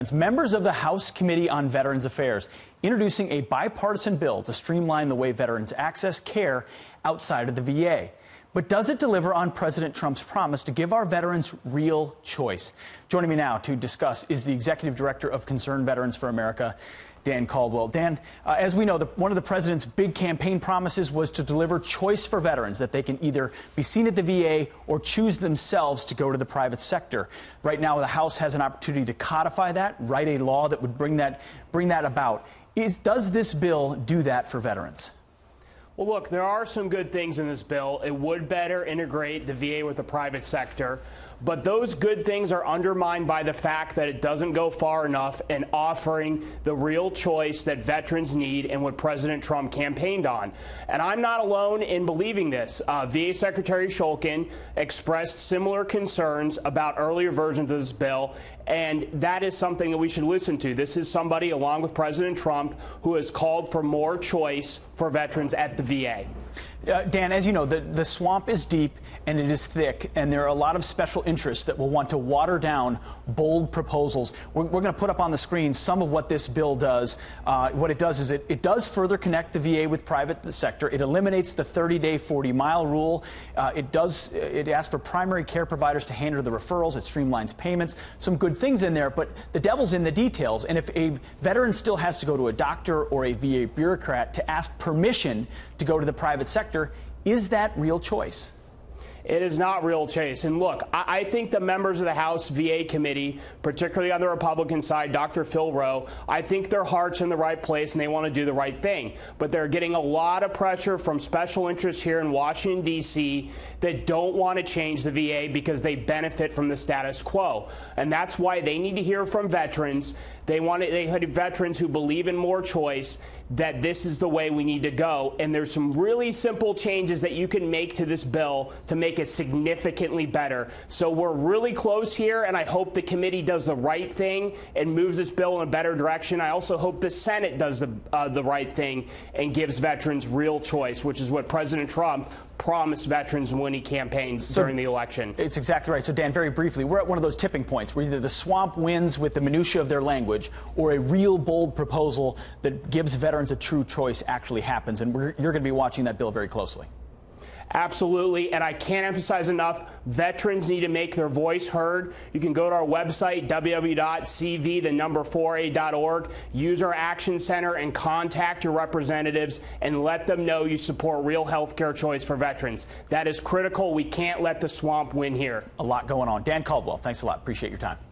Members of the House Committee on Veterans Affairs introducing a bipartisan bill to streamline the way veterans access care outside of the VA. But does it deliver on President Trump's promise to give our veterans real choice? Joining me now to discuss is the Executive Director of Concerned Veterans for America, Dan Caldwell. Dan, as we know, one of the president's big campaign promises was to deliver choice for veterans, that they can either be seen at the VA or choose themselves to go to the private sector. Right now, the House has an opportunity to codify that, write a law that would bring that about. Does this bill do that for veterans? Well, look, there are some good things in this bill. It would better integrate the VA with the private sector. But those good things are undermined by the fact that it doesn't go far enough in offering the real choice that veterans need and what President Trump campaigned on. And I'm not alone in believing this. VA Secretary Shulkin expressed similar concerns about earlier versions of this bill, and that is something that we should listen to. This is somebody, along with President Trump, who has called for more choice for veterans at the VA. Dan, as you know, the swamp is deep and it is thick, and there are a lot of special interests that will want to water down bold proposals. We're going to put up on the screen some of what this bill does. What it does is it does further connect the VA with private sector. It eliminates the 30-day, 40-mile rule. It asks for primary care providers to handle the referrals. It streamlines payments. Some good things in there, but the devil's in the details. And if a veteran still has to go to a doctor or a VA bureaucrat to ask permission to go to the private sector, is that real choice? It is not real choice. And look, I think the members of the House VA committee, particularly on the Republican side, Dr. Phil Rowe, I think their heart's in the right place and they want to do the right thing. But they're getting a lot of pressure from special interests here in Washington, D.C. that don't want to change the VA because they benefit from the status quo. And that's why they need to hear from veterans. They have veterans who believe in more choice, that this is the way we need to go. And there's some really simple changes that you can make to this bill to make it significantly better. So we're really close here, and I hope the committee does the right thing and moves this bill in a better direction. I also hope the Senate does the right thing and gives veterans real choice, which is what President Trump promised veterans when he campaigned during the election. It's exactly right. So, Dan, very briefly, we're at one of those tipping points where either the swamp wins with the minutia of their language or a real bold proposal that gives veterans a true choice actually happens. And you're going to be watching that bill very closely. Absolutely, and I can't emphasize enough, veterans need to make their voice heard. You can go to our website, www.cv4a.org, use our Action Center and contact your representatives and let them know you support real health care choice for veterans. That is critical. We can't let the swamp win here. A lot going on. Dan Caldwell, thanks a lot. Appreciate your time.